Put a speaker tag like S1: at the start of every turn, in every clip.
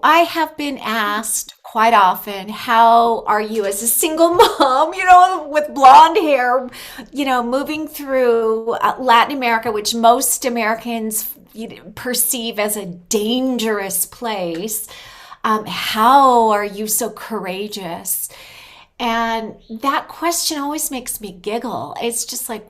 S1: I have been asked quite often, how are you as a single mom, with blonde hair, moving through Latin America, which most Americans perceive as a dangerous place. How are you so courageous? And that question always makes me giggle. It's just like,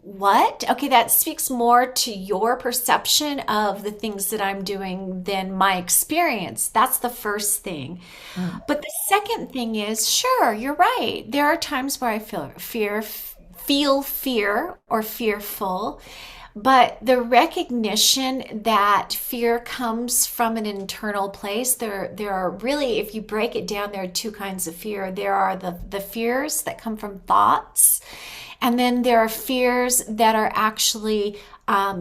S1: what? Okay, that speaks more to your perception of the things that I'm doing than my experience. That's the first thing.
S2: Mm.
S1: But the second thing is, sure, you're right. There are times where I feel fear or fearful, but the recognition that fear comes from an internal place, there are really, if you break it down, there are two kinds of fear. There are the fears that come from thoughts, and then there are fears that are actually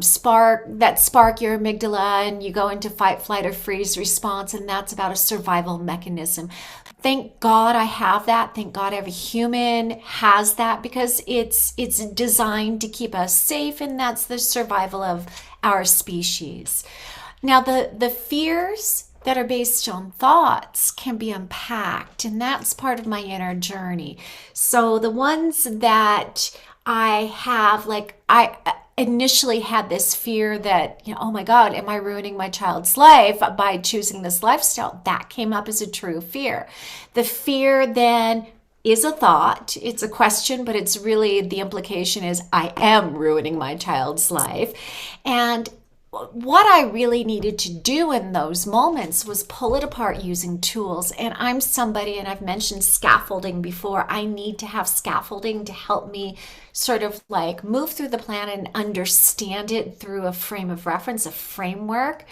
S1: spark your amygdala, and you go into fight, flight, or freeze response, and that's about a survival mechanism. Thank God I have that. Thank God every human has that, because it's designed to keep us safe, and that's the survival of our species. Now, the fears that are based on thoughts can be unpacked, and that's part of my inner journey. So the ones that I have, like, I initially had this fear that, oh my God, am I ruining my child's life by choosing this lifestyle? That came up as a true fear. The fear then is a thought, it's a question, but it's really, the implication is I am ruining my child's life. And what I really needed to do in those moments was pull it apart using tools. And I'm somebody, and I've mentioned scaffolding before, I need to have scaffolding to help me sort of like move through the plan and understand it through a frame of reference, a framework.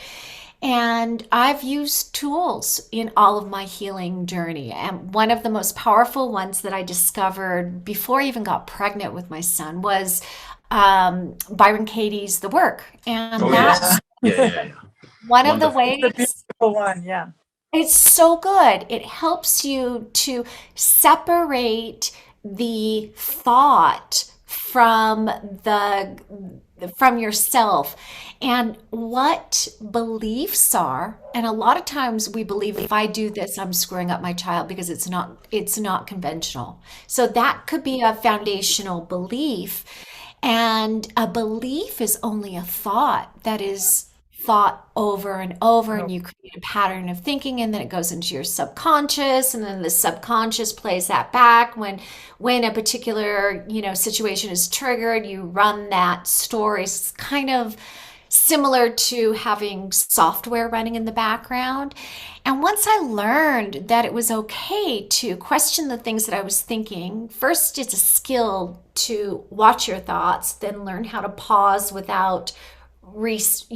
S1: And I've used tools in all of my healing journey. And one of the most powerful ones that I discovered before I even got pregnant with my son was Byron Katie's The Work. And
S3: Oh,
S1: that's
S3: yes. Yeah.
S1: one of the
S3: Wonderful.
S2: It's a
S1: ways.
S2: beautiful one. Yeah.
S1: It's so good. It helps you to separate the thought from yourself, and what beliefs are. And a lot of times we believe, if I do this, I'm screwing up my child because it's not conventional. So that could be a foundational belief. And a belief is only a thought that is thought over and over, and
S2: No.
S1: you create a pattern of thinking, and then it goes into your subconscious, and then the subconscious plays that back when a particular, situation is triggered. You run that story. It's kind of similar to having software running in the background. And once I learned that it was okay to question the things that I was thinking, first, it's a skill to watch your thoughts, then learn how to pause without reacting,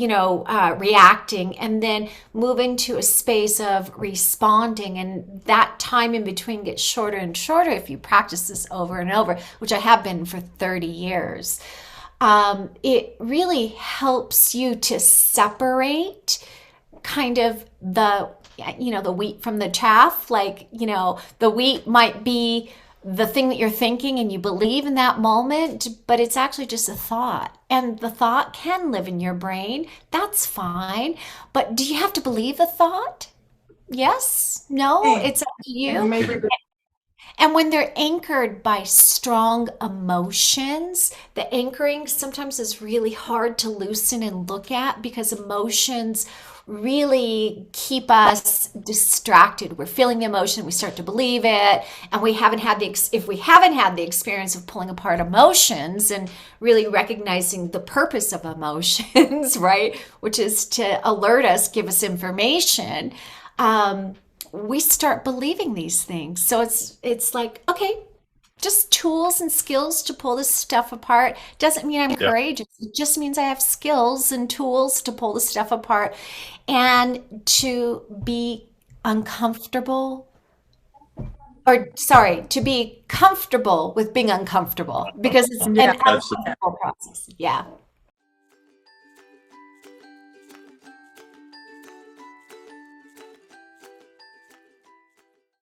S1: and then move into a space of responding. And that time in between gets shorter and shorter if you practice this over and over, which I have been for 30 years. It really helps you to separate kind of the wheat from the chaff. Like, the wheat might be the thing that you're thinking and you believe in that moment, but it's actually just a thought. And the thought can live in your brain. That's fine. But do you have to believe the thought? Yes? No?
S2: Hey,
S1: It's up to
S2: and
S1: you.
S2: maybe
S1: And when they're anchored by strong emotions, the anchoring sometimes is really hard to loosen and look at, because emotions really keep us distracted. We're feeling the emotion, we start to believe it, and we haven't had if we haven't had the experience of pulling apart emotions and really recognizing the purpose of emotions, right? Which is to alert us, give us information. Um, we start believing these things. So it's like, okay, just tools and skills to pull this stuff apart. Doesn't mean I'm
S3: Yeah.
S1: courageous. It just means I have skills and tools to pull the stuff apart, and to be uncomfortable, or sorry, to be comfortable with being uncomfortable, because it's
S2: yeah.
S1: an
S3: Absolutely.
S1: uncomfortable process. Yeah.